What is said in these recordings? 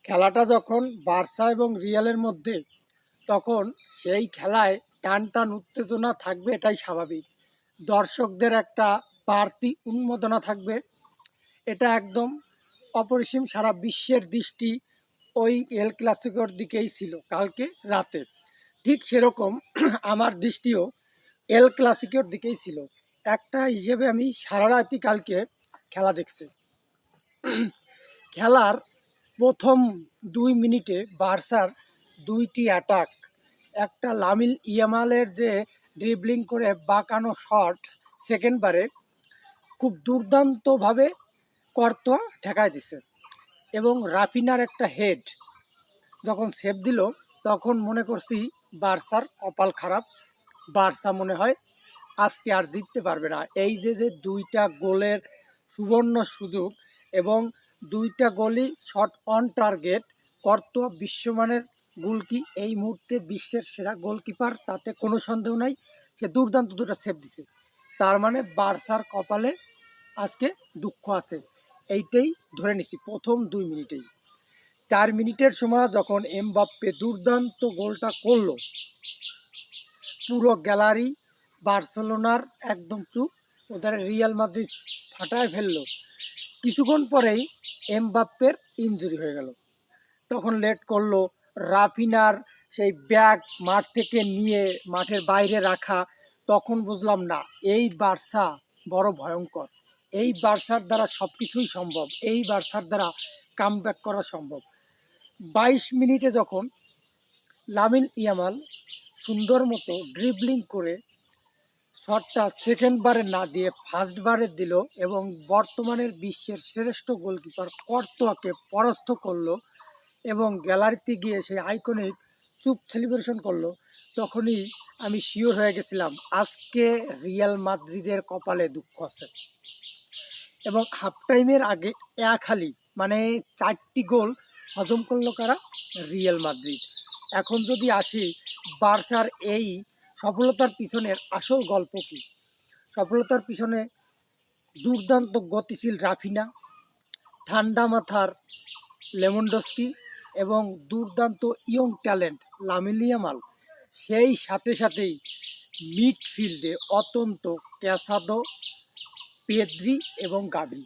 খেলাটা যখন বার্সা এবং রিয়ালের মধ্যে, তখন সেই খেলায় টান টান উত্তেজনা থাকবে, এটাই স্বাভাবিক। দর্শকদের একটা বাড়তি উন্মাদনা থাকবে, এটা একদম অপরিসীম। সারা বিশ্বের দৃষ্টি ওই এল ক্লাসিকোর দিকেই ছিল কালকে রাতে। ঠিক সেরকম আমার দৃষ্টিও এল ক্লাসিকোর দিকেই ছিল। একটা হিসেবে আমি সারা রাতই কালকে খেলা দেখছি। খেলার প্রথম 2 মিনিটে বার্সার দুইটি অ্যাটাক, একটা লামিল ইয়ামালের যে ড্রিবলিং করে বাঁকানো শট সেকেন্ড বারে খুব দুর্দান্তভাবে কর্তোয়া ঠেকায় দিছে, এবং রাফিনার একটা হেড যখন সেভ দিল, তখন মনে করছি বার্সার কপাল খারাপ, বার্সা মনে হয় আজকে আর জিততে পারবে না। এই যে যে দুইটা গোলের সুবর্ণ সুযোগ এবং দুইটা গোলই শট অন টার্গেট, কর্তোয়া বিশ্বমানের গোলকি, এই মুহূর্তে বিশ্বের সেরা গোলকিপার, তাতে কোনো সন্দেহ নাই। সে দুর্দান্ত দুটো সেভ দিছে, তার মানে বার্সার কপালে আজকে দুঃখ আছে। এইটাই ধরে নিছি প্রথম 2 মিনিটেই। 4 মিনিটের সময় যখন এমবাপ্পে দুর্দান্ত গোলটা করলো, পুরো গ্যালারি বার্সেলোনার একদম চুপ, ওদের রিয়াল মাদ্রিদ ফাটায় ফেললো। কিছুক্ষণ পরেই এমবাপ্পের ইনজুরি হয়ে গেল, তখন লেট করলো। রাফিনার সেই ব্যাগ মাঠ থেকে নিয়ে মাঠের বাইরে রাখা, তখন বুঝলাম না, এই বার্সা বড় ভয়ঙ্কর। এই বার্সার দ্বারা সব কিছুই সম্ভব, এই বার্সার দ্বারা কামব্যাক করা সম্ভব। 22 মিনিটে যখন লামিন ইয়ামাল সুন্দর মতো ড্রিবলিং করে শটটা সেকেন্ড বারে না দিয়ে ফার্স্ট বারে দিল এবং বর্তমানের বিশ্বের শ্রেষ্ঠ গোলকিপার কর্তোয়াকে পরাস্ত করলো এবং গ্যালারিতে গিয়ে সেই আইকনিক চুপ সেলিব্রেশন করলো, তখনই আমি শিওর হয়ে গেছিলাম আজকে রিয়াল মাদ্রিদের কপালে দুঃখ আছে। এবং হাফ টাইমের আগে এক হালি মানে 4টি গোল হজম করলো কারা? Real Madrid. এখন যদি আসি বার্সার এই সফলতার পিছনের আসল গল্প কী? সফলতার পিছনে দুর্দান্ত গতিশীল রাফিনা, ঠান্ডা মাথার লেমনডস্কি এবং দুর্দান্ত ইয়ং ট্যালেন্ট লামিন ইয়ামাল। সেই সাথে সাথেই মিডফিল্ডে অত্যন্ত ক্যাসাদো, পেদ্রি এবং গাভি,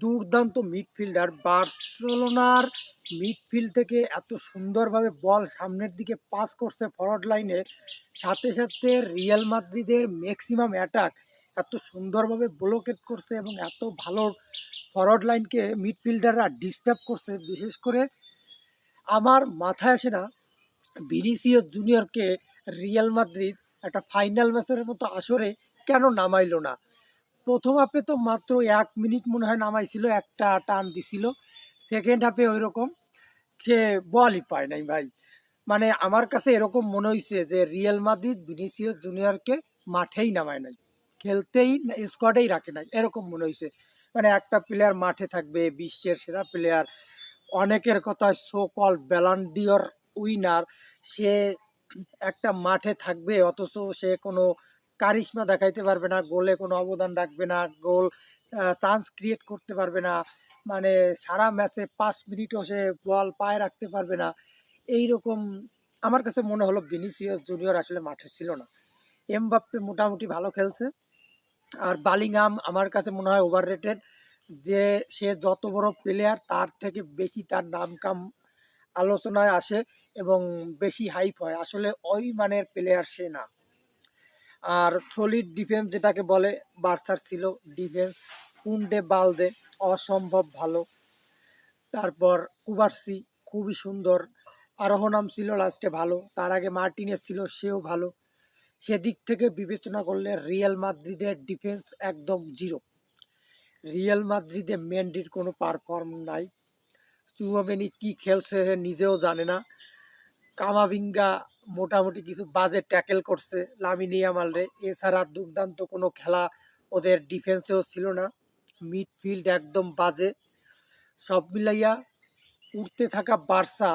দুর্দান্ত মিডফিল্ডার। বার্সেলোনার মিডফিল্ড থেকে এত সুন্দরভাবে বল সামনের দিকে পাস করছে ফরওয়ার্ড লাইনে, সাথে সাথে রিয়াল মাদ্রিদের ম্যাক্সিমাম অ্যাটাক এত সুন্দরভাবে ব্লকেট করছে এবং এত ভালো ফরওয়ার্ড লাইনকে মিডফিল্ডাররা ডিস্টার্ব করছে। বিশেষ করে আমার মাথায় আসে না ভিনিসিয়াস জুনিয়রকে রিয়াল মাদ্রিদ একটা ফাইনাল ম্যাচের মতো আসরে কেন নামাইলো না। প্রথম হাফে তো মাত্র 1 মিনিট মনে হয় নামাইছিল, একটা টান দিছিল। সেকেন্ড হাফে ওই রকম সে বলই পায় নাই ভাই। মানে আমার কাছে এরকম মনে হয়েছে যে রিয়াল মাদ্রিদ ভিনিসিয়াস জুনিয়রকে মাঠেই নামায় নাই, খেলতেই স্কোয়াডেই রাখে নাই, এরকম মনে হয়েছে। মানে একটা প্লেয়ার মাঠে থাকবে, বিশ্বের সেরা প্লেয়ার, অনেকের কথা সো কল ব্যালন্ডিয়র উইনার, সে একটা মাঠে থাকবে অথচ সে কোনো কারিশমা দেখাইতে পারবে না, গোলে কোনো অবদান রাখবে না, গোল চান্স ক্রিয়েট করতে পারবে না, মানে সারা ম্যাচে 5 মিনিটও সে বল পায়ে রাখতে পারবে না। এই রকম আমার কাছে মনে হলো ভিনিসিয়াস জুনিয়র আসলে মাঠে ছিল না। এমবাপ্পে মোটামুটি ভালো খেলছে, আর বালিংহাম আমার কাছে মনে হয় ওভার রেটেড। যে সে যত বড় প্লেয়ার তার থেকে বেশি তার নাম কাম আলোচনায় আসে এবং বেশি হাইপ হয়, আসলে ওই মানের প্লেয়ার সে না। আর সলিড ডিফেন্স যেটাকে বলে বার্সার ছিল, ডিফেন্স কুন্ডে বালদে অসম্ভব ভালো, তারপর কুবার্সি খুবই সুন্দর, আরোহনাম ছিল লাস্টে ভালো, তার আগে মার্টিনেস ছিল, সেও ভালো। সেদিক থেকে বিবেচনা করলে রিয়াল মাদ্রিদের ডিফেন্স একদম জিরো। রিয়াল মাদ্রিদে মেন্ডির কোনো পারফর্ম নাই, চুয়ামেনি কি খেলছে সে নিজেও জানে না। কামাভিঙ্গা মোটামুটি কিছু বাজে ট্যাকেল করছে লামিন ইয়ামালরে, এছাড়া দুর্দান্ত কোনো খেলা ওদের ডিফেন্সেও ছিল না। মিডফিল্ড একদম বাজে। সব মিলাইয়া উঠতে থাকা বার্সা,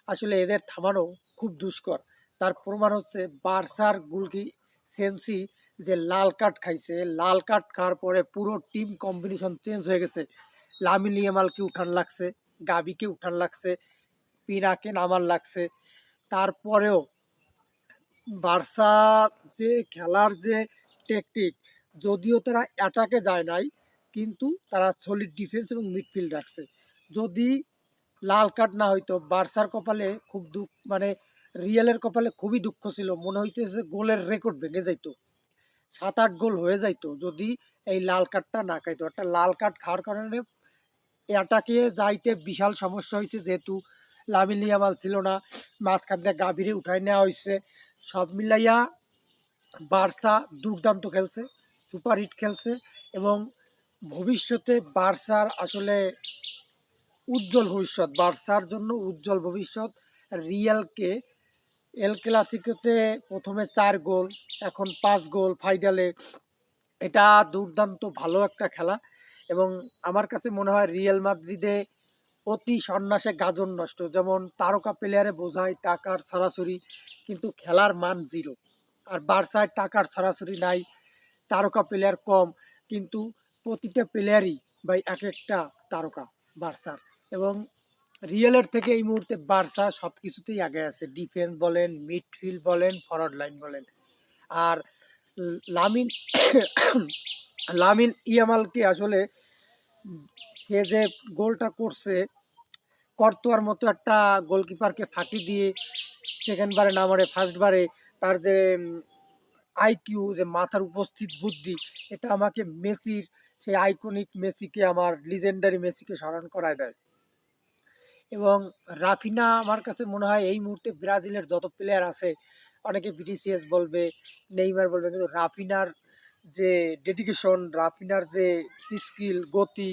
আসলে এদের থামানো খুব দুষ্কর। তার প্রমাণ হচ্ছে বার্সার গোলকি সেন্সি যে লাল কার্ড খাইছে, লাল কার্ড খাওয়ার পরে পুরো টিম কম্বিনেশন চেঞ্জ হয়ে গেছে। লামিন ইয়ামালকে উঠান লাগছে, গাবিকে উঠান লাগছে, পিনাকে নামার লাগছে। তারপরেও বার্সা যে খেলার যে টেকটিক, যদিও তারা অ্যাটাকে যায় নাই, কিন্তু তারা সলিড ডিফেন্স এবং মিডফিল্ড রাখছে। যদি লাল কার্ড না হইতো, বার্সার কপালে খুব দুঃখ, মানে রিয়ালের কপালে খুবই দুঃখ ছিল। মনে হইতেছে গোলের রেকর্ড ভেঙে যাইতো, 7-8 গোল হয়ে যাইতো যদি এই লাল কার্ডটা না খাইতো। একটা লাল কার্ড খাওয়ার কারণে অ্যাটাকে যাইতে বিশাল সমস্যা হয়েছে, যেহেতু লামিন ইয়ামাল ছিল না, মাঝখান দিয়ে গাভীরে উঠাই নেওয়া হয়েছে। সব মিলাইয়া বার্সা দুর্দান্ত খেলছে, সুপার হিট খেলছে, এবং ভবিষ্যতে বার্সার আসলে উজ্জ্বল ভবিষ্যৎ, বার্সার জন্য উজ্জ্বল ভবিষ্যৎ। রিয়ালকে এল ক্লাসিকোতে প্রথমে 4 গোল, এখন 5 গোল ফাইনালে, এটা দুর্দান্ত ভালো একটা খেলা। এবং আমার কাছে মনে হয় রিয়াল মাদ্রিদে অতি সন্ন্যাসে গাজন নষ্ট, যেমন তারকা প্লেয়ারে বোঝায় টাকার ছড়াছড়ি, কিন্তু খেলার মান জিরো। আর বার্সায় টাকার ছড়াছড়ি নাই, তারকা প্লেয়ার কম, কিন্তু প্রতিটা প্লেয়ারই ভাই এক একটা তারকা বার্সার। এবং রিয়েলের থেকে এই মুহূর্তে বার্সা সব কিছুতেই আগে আছে, ডিফেন্স বলেন, মিডফিল্ড বলেন, ফরওয়ার্ড লাইন বলেন। আর লামিন লামিন ইয়ামালকে আসলে সে যে গোলটা করছে, কর্তোয়ার মতো একটা গোলকিপারকে ফাঁকি দিয়ে সেকেন্ড বারে না মারে ফার্স্ট বারে, তার যে আইকিউ, যে মাথার উপস্থিত বুদ্ধি, এটা আমাকে মেসির, সেই আইকনিক মেসিকে, আমার লিজেন্ডারি মেসিকে স্মরণ করায় দেয়। এবং রাফিনা আমার কাছে মনে হয় এই মুহূর্তে ব্রাজিলের যত প্লেয়ার আছে, অনেকে বিটিসিএস বলবে, নেইমার বলবে, কিন্তু রাফিনার যে ডেডিকেশন, রাফিনার যে স্কিল, গতি,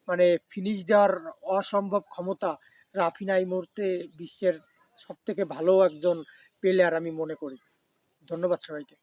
মানে ফিনিশ দেওয়ার অসম্ভব ক্ষমতা, রাফিনা এই মুহূর্তে বিশ্বের সব থেকে ভালো একজন প্লেয়ার আমি মনে করি। ধন্যবাদ সবাইকে।